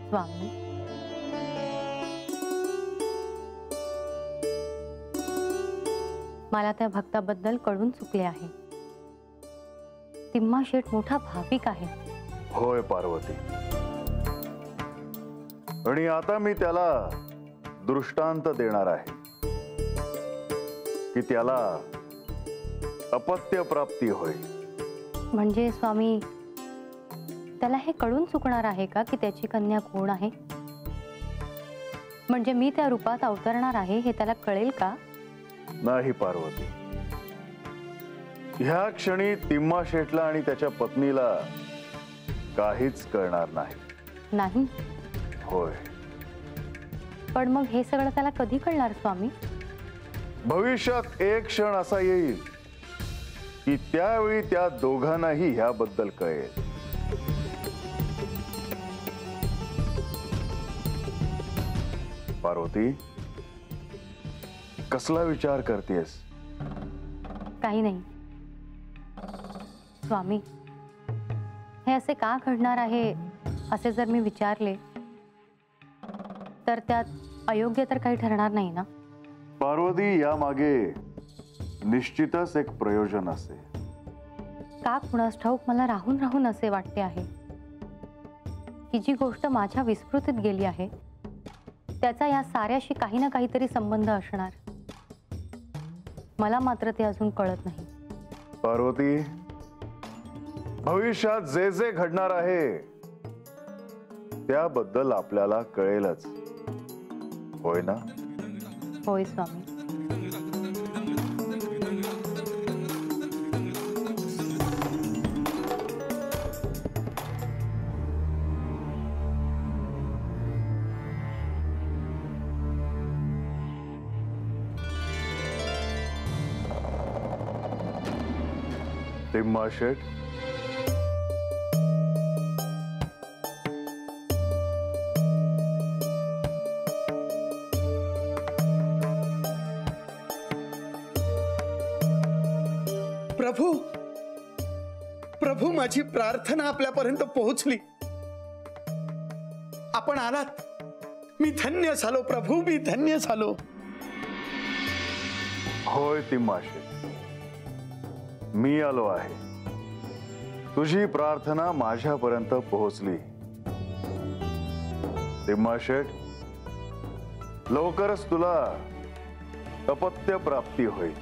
स्वामी, मला त्या भक्ताबद्दल कळून चुकले आहे. तिम्मा शेठ मोठा भाविक आहे. होय पार्वती, आणि आता मी त्याला दृष्टांत देणार आहे की त्याला अपत्य प्राप्ती होईल. म्हणजे स्वामी, त्याला हे कळून चुकणार आहे का की त्याची कन्या कोण आहे? म्हणजे मी त्या रूपात अवतरणार आहे हे त्याला कळेल का? नाही पार्वती, ह्या क्षणी तिम्मा शेठला आणि त्याच्या पत्नीला काहीच कळणार नाही. नाही? होय. पण मग हे सगळं त्याला कधी कळणार स्वामी? भविष्यात एक क्षण असा येईल की त्यावेळी त्या दोघांनाही ह्याबद्दल कळेल. पार्वती, कसला विचार करतेस? काही नाही स्वामी, हे असे का घडणार आहे असे जर मी विचारले तर त्यात अयोग्य तर काही ठरणार नाही ना? पार्वती, यामागे निश्चितच एक प्रयोजन असेल. का कुणास ठाऊक मला राहून राहून असे वाटते आहे की जी गोष्ट माझ्या विस्मृतीत गेली आहे त्याचा या साऱ्याशी काही ना काहीतरी संबंध असणार. मला मात्र ते अजून कळत नाही. पार्वती, भविष्यात जे जे घडणार आहे त्याबद्दल आपल्याला कळेलच, होय ना? होय स्वामी. तिम्मा शेठ, प्रभू, प्रभू, माझी प्रार्थना आपल्यापर्यंत पोहोचली. आपण आलात. मी धन्य झालो प्रभू, मी धन्य झालो. होय तिम्मा शेठ, मी आलो आहे. तुझी प्रार्थना माझ्यापर्यंत पोहोचली. तिम्मा शेठ, लवकरच तुला अपत्य प्राप्ती होईल.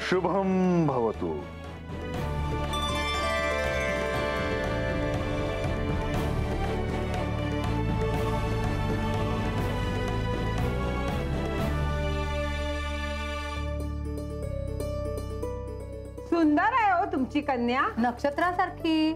शुभम भवतु. सुंदर आहे हो तुमची कन्या, नक्षत्रासारखी.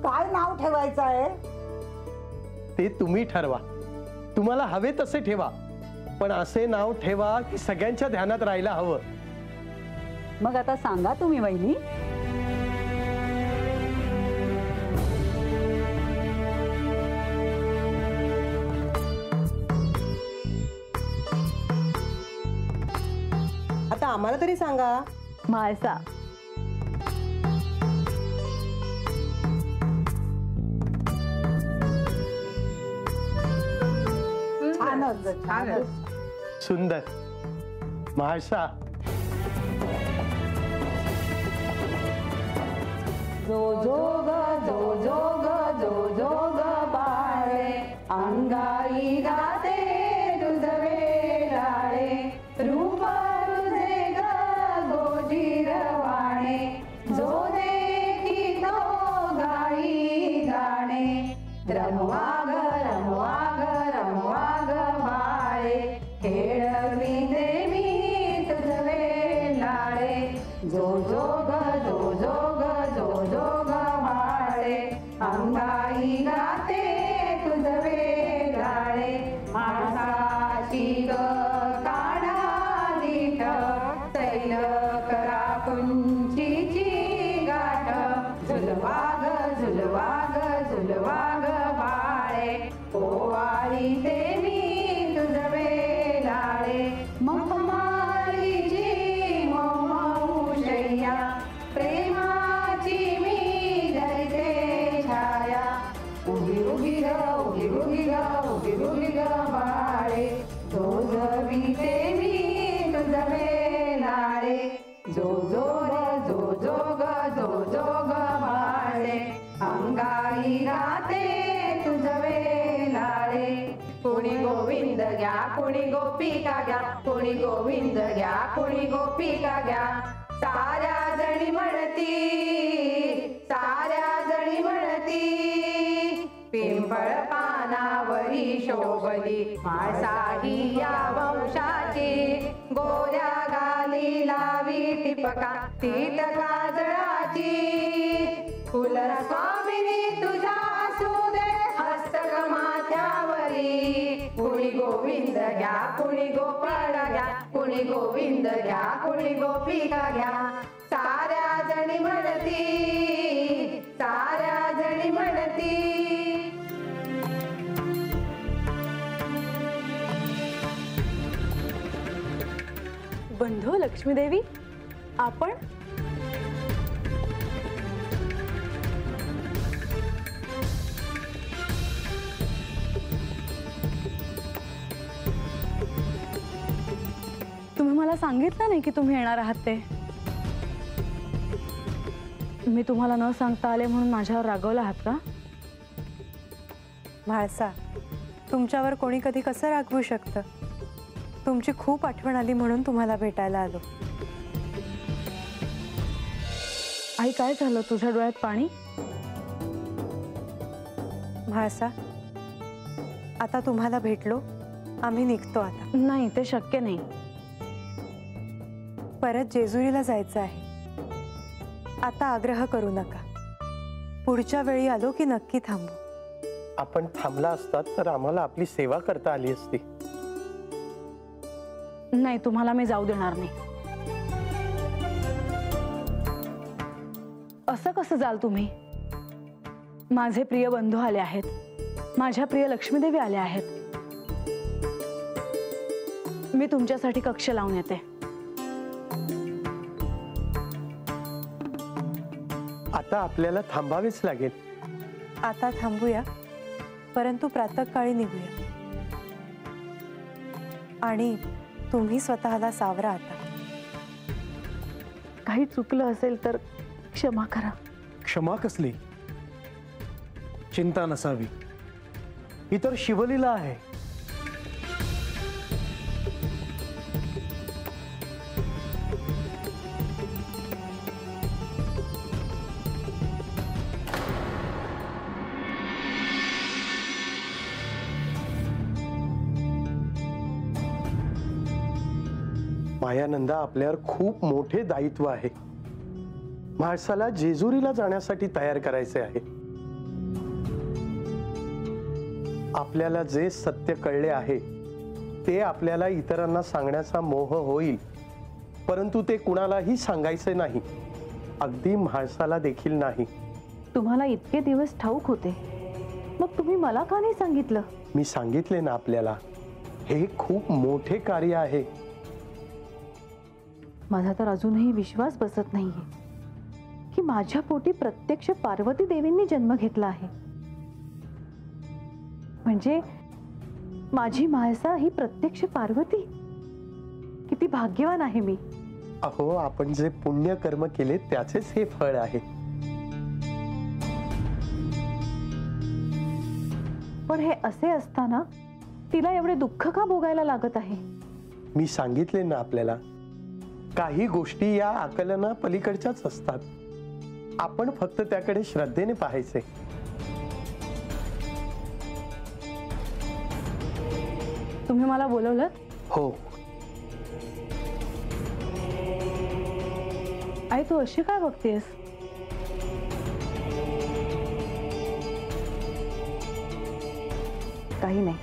काय नाव ठेवायचं आहे ते तुम्ही ठरवा. तुम्हाला हवे तसे ठेवा, पण असे नाव ठेवा की सगळ्यांच्या ध्यानात राहायला हवं. मग आता सांगा तुम्ही वहिनी. आता आम्हाला तरी सांगा. म्हाळसा. सुंदर. म्हाळसा. जो जोग जो जोग जो जोग बाळे अंगाई गाते तुझवे डाळे रूप तुझे ग गोजीरवाणे जो देखी तो गाई गाणे रमवा ग रमवा ग रमवा ग बाळे खेळवी देवी तुझवे लाळे जो जोग जो जोग जो जोग बाळे अंगाई गाते तुझवे गाळे माणसाची ग काढा दीठ तैल करा कुंचीची गाठ झुलवा ग झुलवा ग झुलवा ग बाळे ओवाळी देवी तुझवे लाळे मखमालीची मौशय्या रे जो जो ग बाळे अंगाई गाते तुझ वेलाळे कुणी गोविंद घ्या कुणी गोपिका घ्या कुणी गोविंद घ्या कुणी गोपिका घ्या साऱ्या जणी म्हणती पिंपळ पानावरी शोभली माळसाही या वंशाची गोऱ्या गाली लावी टिपका तीत काजळाची फुल स्वामिनी तुझ्या असू दे हस्तक माथ्यावरी कुणी गोविंद घ्या कुणी गोपाळ घ्या कुणी गोविंद घ्या कुणी गोपिका घ्या साऱ्या जणी म्हणती बंधू लक्ष्मी देवी आपण तुम्ही मला सांगितलं नाही की तुम्ही येणार आहात ते मी तुम्हाला न सांगता आले म्हणून माझ्यावर रागवला आहात का म्हाळसा तुमच्यावर कोणी कधी कसं रागवू शकतं तुमची खूप आठवण आली म्हणून तुम्हाला भेटायला आलो आई काय झालं तुझ्या डोळ्यात पाणी म्हाळसा आता तुम्हाला भेटलो आम्ही निघतो आता नाही ते शक्य नाही परत जेजुरीला जायचं आहे आता आग्रह करू नका पुढच्या वेळी आलो की नक्की थांबू आपण थांबला असतात तर आम्हाला आपली सेवा करता आली असती नाही तुम्हाला मी जाऊ देणार नाही असं कसं जाल तुम्ही माझे प्रिय बंधू आले आहेत माझ्या प्रिय लक्ष्मीदेवी आल्या आहेत मी तुमच्यासाठी कक्ष लावून येते आता आपल्याला थांबावेच लागेल आता थांबूया परंतु प्रातःकाळी निघूया आणि तुम्ही स्वतःला सावरा आता काही चुकलं असेल तर क्षमा करा क्षमा कसली चिंता नसावी ही तर शिवलीला आहे मायानंदा आपल्यावर खूप मोठे दायित्व आहे म्हाळसाला जेजुरीला जाण्यासाठी तयार करायचे आहे आपल्याला जे सत्य कळले आहे ते आपल्याला इतरांना सांगण्याचा मोह होईल परंतु ते कुणालाही सांगायचे नाही अगदी म्हाळसाला देखील नाही तुम्हाला इतके दिवस ठाऊक होते मग तुम्ही मला का नाही सांगितलं मी सांगितले ना आपल्याला हे खूप मोठे कार्य आहे माझा तर अजूनही विश्वास बसत नाहीये की माझ्या पोटी प्रत्यक्ष पार्वती देवींनी जन्म घेतला आहे म्हणजे माझी म्हाळसा ही प्रत्यक्ष पार्वती किती भाग्यवान आहे मी अहो आपण जे पुण्य कर्म केले त्याचेच हे फळ आहे पण हे असे असताना तिला एवढे दुःख का भोगायला लागत आहे मी सांगितले ना आपल्याला काही गोष्टी या आकलना पलीकडच्याच असतात आपण फक्त त्याकडे श्रद्धेने पाहायचे तुम्ही मला बोलवलं हो आई तू अशी काय बघतेस काही नाही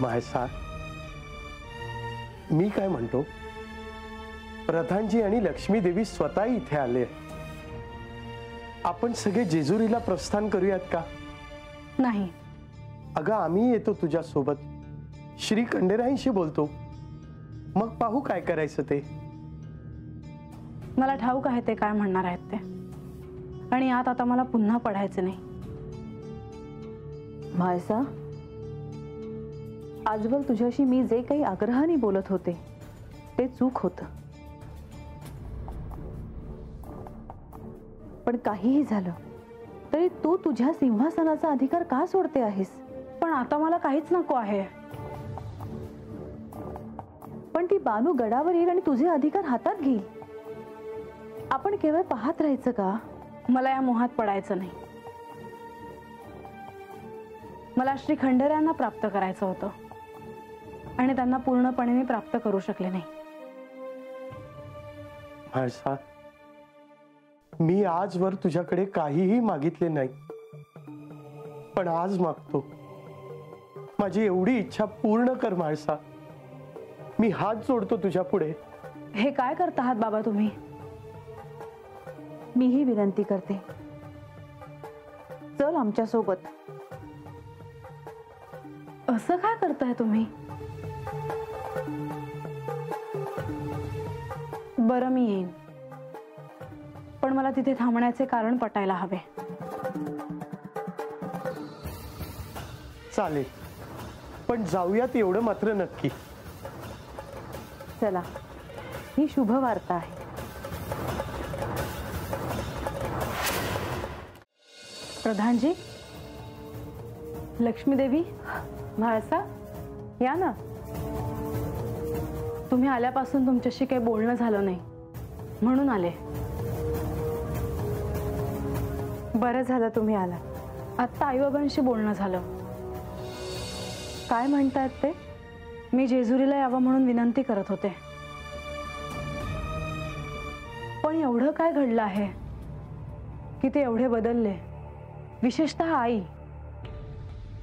म्हाळसा मी काय म्हणतो प्रधानजी आणि लक्ष्मी देवी स्वतः इथे आले आपण सगळे जेजुरीला प्रस्थान करूयात का नाही अगं आम्ही येतो तुझ्या सोबत श्री खंडेरायांशी बोलतो मग पाहू काय करायचं ते मला ठाऊक आहे ते काय म्हणणार आहेत ते आणि यात आता मला पुन्हा पडायचं नाही म्हाळसा आजवर तुझ्याशी मी जे काही आग्रहाने बोलत होते ते चूक होतं. पण काहीही झालं तरी तू तुझ्या सिंहासनाचा अधिकार का सोडते आहेस? पण आता मला काहीच नको आहे. पण ती बानू गडावर येईल आणि तुझे अधिकार हातात घेईल. आपण केवळ पाहत राहायचं का? मला या मोहात पडायचं नाही. मला श्री खंडेरायांना प्राप्त करायचं होतं आणि त्यांना पूर्णपणे मी प्राप्त करू शकले नाही. म्हाळसा, मी आजवर तुझ्याकडे काहीही मागितले नाही, पण आज मागतो. माझी एवढी इच्छा पूर्ण कर म्हाळसा. मी हात जोडतो तुझ्या पुढे. हे काय करता आहात बाबा तुम्ही? मीही विनंती करते, चल आमच्या सोबत. असं काय करताय तुम्ही? बरं, मी येईन, पण मला तिथे थांबण्याचे कारण पटायला हवे. चालेल, पण जाऊयात एवढं मात्र नक्की. चला, ही शुभ वार्ता आहे. प्रधानजी, लक्ष्मी देवी, म्हाळसा, या ना. तुम्ही आल्यापासून तुमच्याशी काही बोलणं झालं नाही म्हणून आले. बरं झालं तुम्ही आला. आत्ता आईबाबांशी बोलणं झालं. काय म्हणतायत ते? मी जेजुरीला यावं म्हणून विनंती करत होते. पण एवढं काय घडलं आहे की ते एवढे बदलले, विशेषतः आई.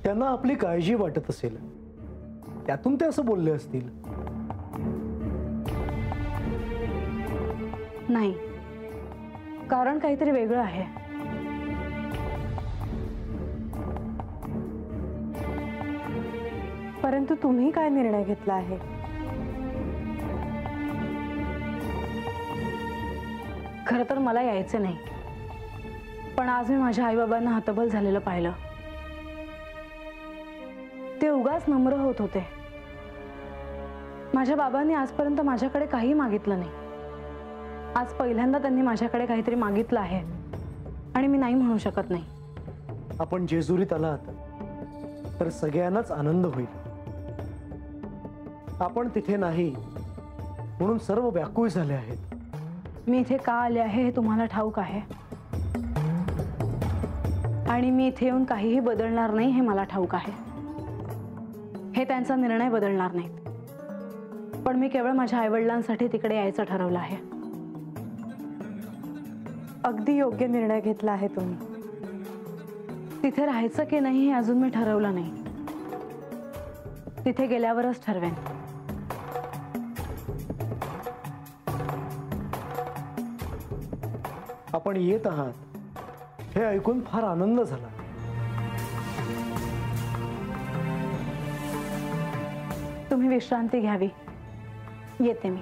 त्यांना आपली काळजी वाटत असेल, त्यातून ते असं बोलले असतील. नाही, कारण काहीतरी वेगळं आहे. परंतु तुम्ही काय निर्णय घेतला आहे? खरं तर मला यायचं नाही, पण आज मी माझ्या आईबाबांना हतबल झालेलं पाहिलं. ते उगाच नम्र होत होते. माझ्या बाबांनी आजपर्यंत माझ्याकडे काही मागितलं नाही. आज पहिल्यांदा त्यांनी माझ्याकडे काहीतरी मागितलं आहे आणि मी नाही म्हणू शकत नाही. आपण जेजुरीत आलात तर सगळ्यांनाच आनंद होईल. आपण तिथे नाही म्हणून सर्व व्याकुळ झाले आहेत. मी इथे का आले आहे हे तुम्हाला ठाऊक आहे, आणि मी इथे येऊन काहीही बदलणार नाही हे मला ठाऊक आहे. हे त्यांचा निर्णय बदलणार नाही, पण मी केवळ माझ्या आईवडिलांसाठी तिकडे यायचं ठरवलं आहे. अगदी योग्य निर्णय घेतला आहे तुम्ही. तिथे राहायचं की नाही हे अजून मी ठरवलं नाही. तिथे गेल्यावरच ठरवेन. आपण येत आहात हे ऐकून फार आनंद झाला. तुम्ही विश्रांती घ्यावी. येते मी.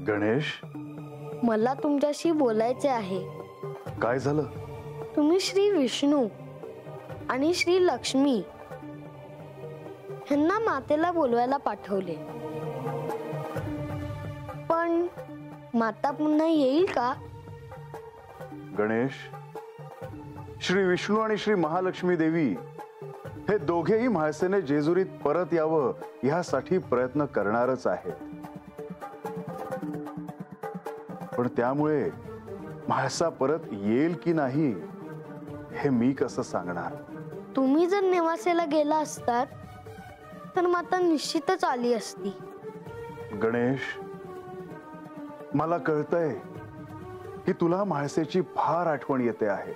गणेश, मला तुमच्याशी बोलायचे आहे. काय झालं? तुम्ही श्री विष्णू आणि श्री लक्ष्मी ह्यांना मातेला बोलवायला पाठवले, पण माता पुन्हा येईल का? गणेश, श्री विष्णू आणि श्री महालक्ष्मी देवी हे दोघेही म्हाळसेने जेजुरीत परत यावं यासाठी प्रयत्न करणारच आहेत. पण त्यामुळे म्हाळसा परत येईल की नाही हे मी कसं सांगणार? तुम्ही जर नेवासेला गेला असतात तर माता निश्चितच आली असती. गणेश, मला कळतंय की तुला म्हाळसेची फार आठवण येते आहे,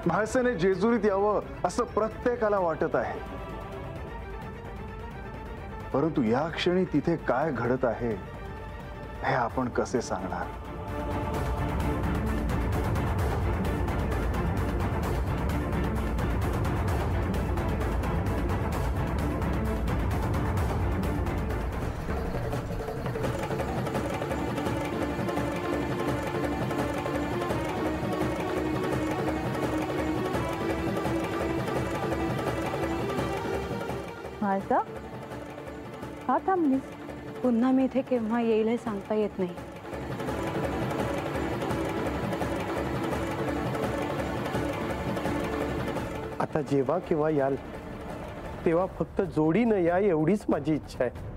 म्हाळसेने जेजुरीत यावं असं प्रत्येकाला वाटत आहे. परंतु या क्षणी तिथे काय घडत आहे हे आपण कसे सांगणार? म्हाळसा, का थांबलीस? पुन्हा मी इथे केव्हा येईल हे सांगता येत नाही. आता जेव्हा केव्हा याल तेव्हा फक्त जोडीनं या एवढीच माझी इच्छा आहे.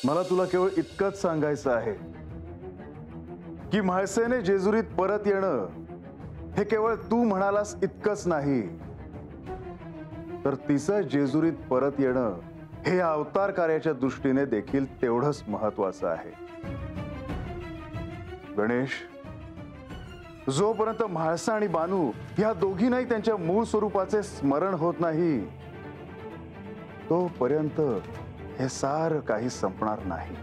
मला तुला केवळ इतकंच सांगायचं आहे की म्हाळसेने जेजुरीत परत येणं हे केवळ तू म्हणालास इतकंच नाही, तर तिचं जेजुरीत परत येणं हे या अवतार कार्याच्या दृष्टीने देखील तेवढंच महत्वाचं आहे. गणेश, जोपर्यंत म्हाळसा आणि बानू या दोघींनाही त्यांच्या मूळ स्वरूपाचे स्मरण होत नाही तोपर्यंत हे सारं काही संपणार नाही.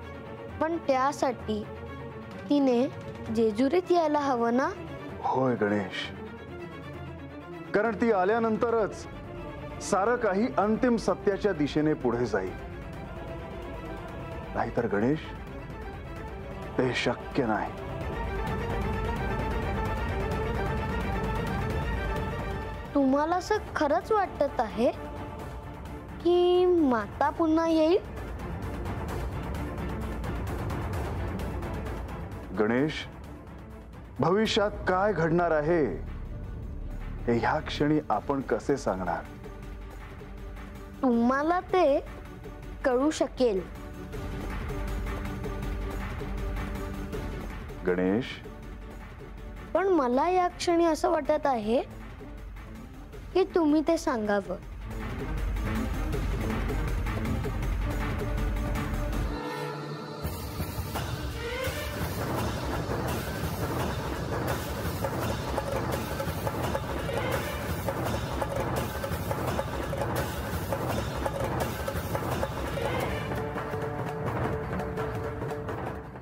पण त्यासाठी तिने जेजुरीत यायला हवं ना? होय गणेश, कारण ती आल्यानंतरच सारं काही अंतिम सत्याच्या दिशेने पुढे जाईल. नाहीतर गणेश, ते शक्य नाही. तुम्हाला असं खरंच वाटत आहे की माता पुन्हा येईल? गणेश, भविष्यात काय घडणार आहे हे ह्या क्षणी आपण कसे सांगणार? तुम्हाला ते कळू शकेल. गणेश, पण मला या क्षणी असं वाटत आहे की तुम्ही ते सांगावं.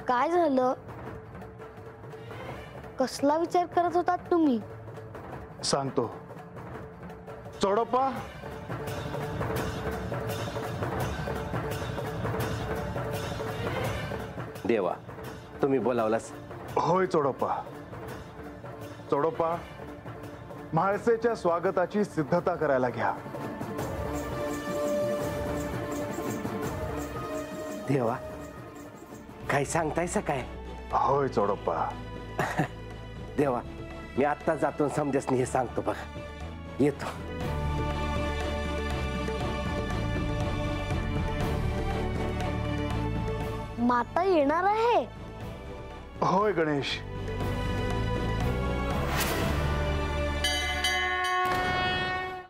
काय झालं? कसला विचार करत होतात तुम्ही? सांगतो. चोडप्पा, देवा, तुम्ही बोलावलास? होय चोडप्पा. चोडप्पा, म्हाळसेच्या स्वागताची सिद्धता करायला घ्या. देवा, काय सांगतायसा काय? होय चोडप्पा. देवा, मी आत्ता जातो समजसनी हे सांगतो बघ. येतो. माता येणार आहे? होय गणेश,